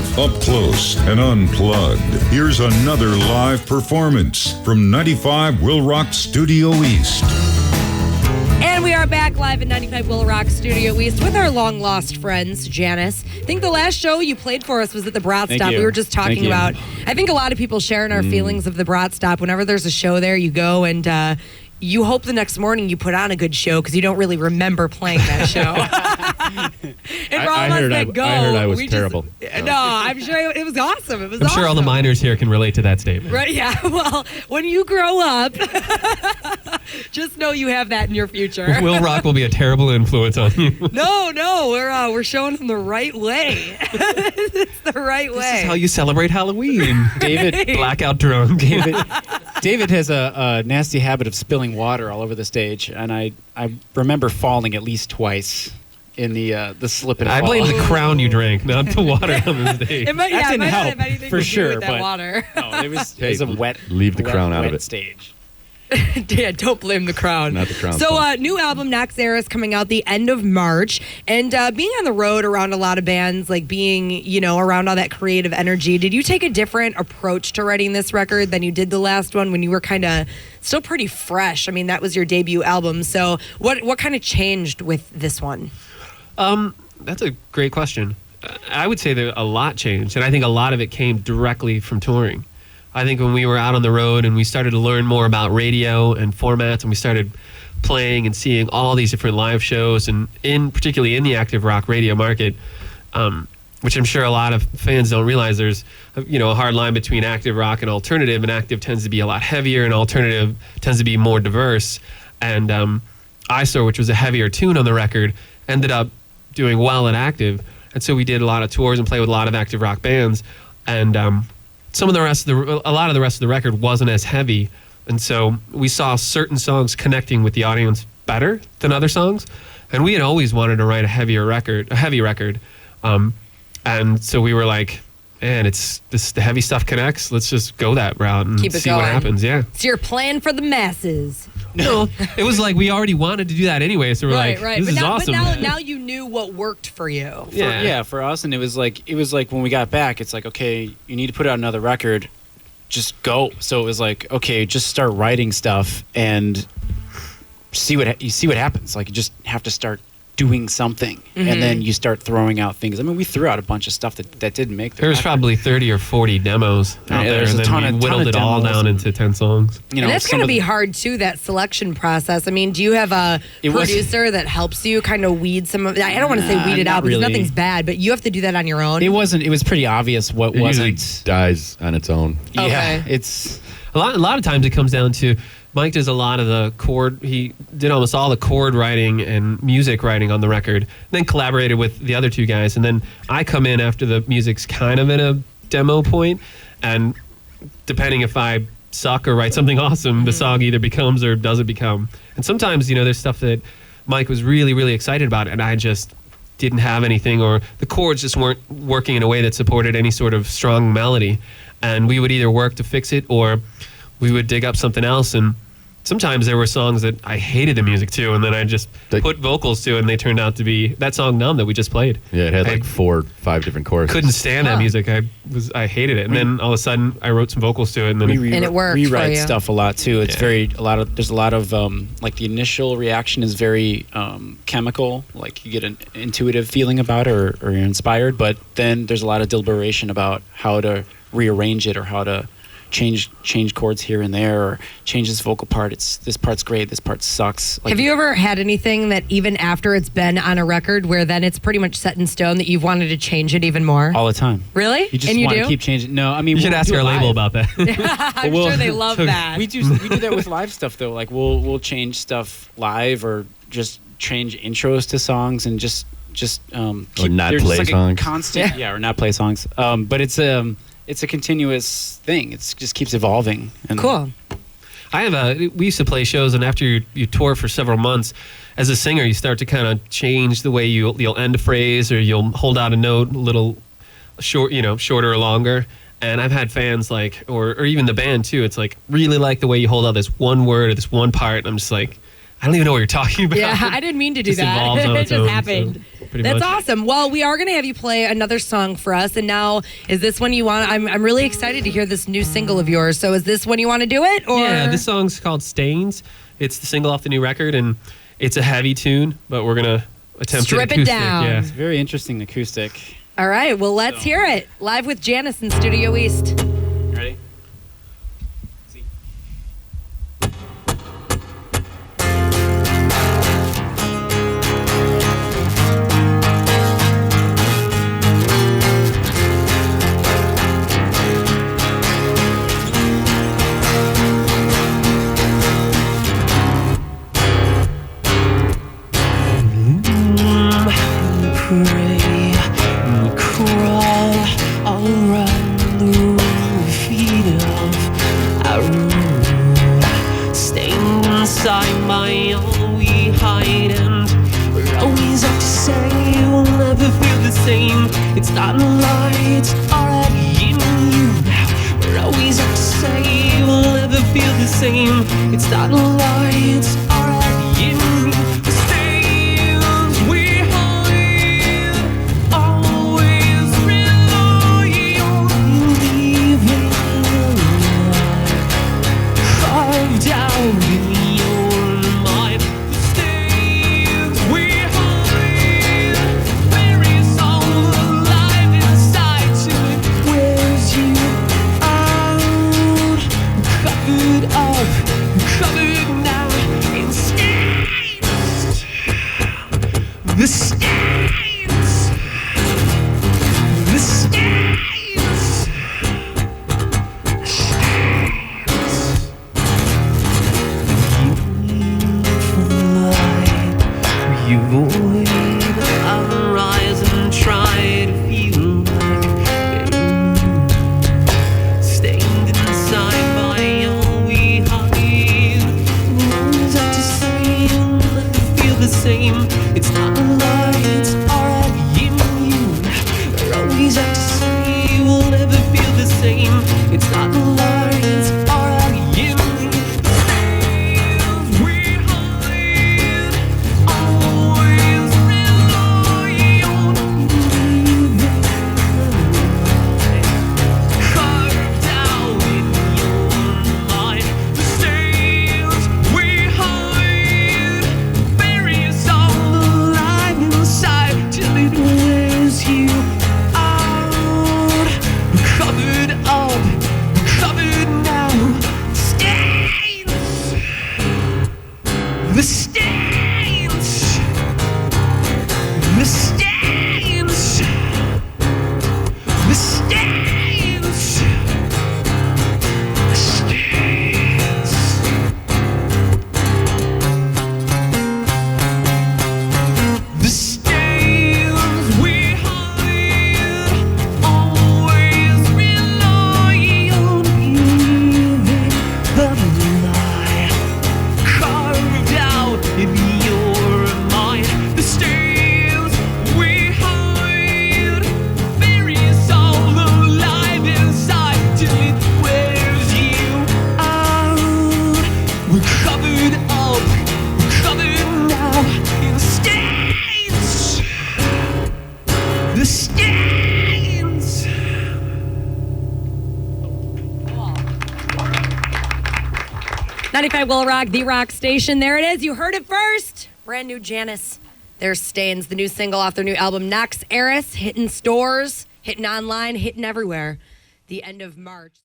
live, up close, and unplugged. Here's another live performance from 95 WIIL ROCK Studio East. And we are back live at 95 WIIL ROCK Studio East with our long-lost friends, Janus. I think the last show you played for us was at the Brat Stop. We were just talking about, I think a lot of people sharing our feelings of the Brat Stop. Whenever there's a show there, you go and you hope the next morning you put on a good show because you don't really remember playing that show. And for all of us that go, I heard I was terrible. No, I'm sure it was awesome. It was I'm sure all the minors here can relate to that statement. Right, yeah. Well, when you grow up, just know you have that in your future. WIIL ROCK will be a terrible influence on you. No, we're showing them the right way. It's the right way. This is how you celebrate Halloween. David, blackout drunk. David has a nasty habit of spilling water all over the stage, and I remember falling at least twice in the slip and fall. I blame the crown you drank, not the water on the stage. It might, that didn't not help have anything for to do sure, with that but water. No, it was a wet. Leave the crown out of wet it. Stage. Yeah, don't blame the crown. Not the crown. So, new album Nox Era is coming out the end of March, and being on the road around a lot of bands, like being around all that creative energy. Did you take a different approach to writing this record than you did the last one when you were kind of still pretty fresh? I mean, that was your debut album. So, what kind of changed with this one? That's a great question. I would say that a lot changed, and I think a lot of it came directly from touring. I think when we were out on the road and we started to learn more about radio and formats, and we started playing and seeing all these different live shows, and particularly in the active rock radio market, which I'm sure a lot of fans don't realize, there's a hard line between active rock and alternative, and active tends to be a lot heavier and alternative tends to be more diverse. And Eyesore, which was a heavier tune on the record, ended up doing well at active, and so we did a lot of tours and played with a lot of active rock bands, and a lot of the rest of the record wasn't as heavy, and so we saw certain songs connecting with the audience better than other songs, and we had always wanted to write a heavy record, and so we were like, man, the heavy stuff connects. Let's just go that route and see what happens. Yeah. So you're playing for the masses. No, it was like we already wanted to do that anyway, so we're this is awesome. But now you knew what worked for you. For us, and it was like when we got back, it's like, okay, you need to put out another record, just go. So it was like, okay, just start writing stuff and see what happens. Like, you just have to start doing something, and then you start throwing out things. I mean, we threw out a bunch of stuff that didn't make the There was record. probably 30 or 40 demos out there, and then we whittled it all down into 10 songs. And that's going to be hard, too, that selection process. I mean, do you have a producer that helps you kind of weed some of it? I don't want to say weed it out because nothing's bad, but you have to do that on your own? It was pretty obvious what wasn't. It dies on its own. Okay. Yeah, it's... A lot of times it comes down to Mike does a lot of the chord. He did almost all the chord writing and music writing on the record, then collaborated with the other two guys. And then I come in after the music's kind of in a demo point, and depending if I suck or write something awesome, the song either becomes or doesn't become. And sometimes, there's stuff that Mike was really, really excited about, and I just didn't have anything, or the chords just weren't working in a way that supported any sort of strong melody. And we would either work to fix it, or we would dig up something else. And sometimes there were songs that I hated the music to, and then I just put vocals to it, and they turned out to be that song "Numb" that we just played. Yeah, it had like 4 or 5 different choruses. Couldn't stand that music. I hated it, and then all of a sudden I wrote some vocals to it, and then it worked. Rewrite stuff a lot too. It's there's a lot of like the initial reaction is very chemical, like you get an intuitive feeling about it, or you're inspired, but then there's a lot of deliberation about how to rearrange it or how to change chords here and there, or change this vocal part. This part's great, this part sucks. Have you ever had anything that even after it's been on a record where then it's pretty much set in stone that you've wanted to change it even more? All the time. Really? You just want to keep changing. No, I mean, you should ask our label about that. I'm sure they love that. We do that with live stuff though. Like we'll change stuff live, or just change intros to songs, and just or not play songs. Constant, or not play songs. But it's a continuous thing. It just keeps evolving. And cool. We used to play shows, and after you tour for several months, as a singer, you start to kind of change the way you'll end a phrase, or you'll hold out a note a little shorter or longer. And I've had fans or even the band too. It's like, really like the way you hold out this one word or this one part. And I'm just like, I don't even know what you're talking about. Yeah, I didn't mean to do Just that. evolves on It its just own, happened. so pretty That's much. awesome. Well, we are going to have you play another song for us. And now, is this one you want? I'm really excited to hear this new single of yours. So is this one you want to do it? Or? Yeah, this song's called Stains. It's the single off the new record, and it's a heavy tune, but we're going to attempt Strip an it acoustic. down. Yeah. It's very interesting acoustic. All right. Well, let's hear it. Live with Janus in Studio East. Ready? Pray, crawl around the feet of our road. Staying inside my own, we hide, and we're always up to say we'll never feel the same. It's not a lie, it's already in you now. We're always up to say we'll never feel the same. It's not a lie, it's already in you. The stains, the stains, you avoid our eyes and try to feel like stained inside by all we hide. Always have to say you'll never feel the same. It's not a lie, it's already in you. We're always have to say we'll never feel the same. It's not a lie, it's already in you. Stains we hide, always rely on leaving carved out in your mind. The stains we hide bury us all alive inside till it wears you out. Covered up, covered now. Stains, the stains, the stains, the stains, the stains. The stains we hide, always rely on leaving the lie carved out in your mind. The stains we hide bury us all alive inside till it wears you out. We're covered up, we're covered now in stains. The stains. 95 WIIL ROCK, the rock station. There it is. You heard it first. Brand new Janus. There's Stains, the new single off their new album, Nox Eris, hitting stores, hitting online, hitting everywhere. The end of March.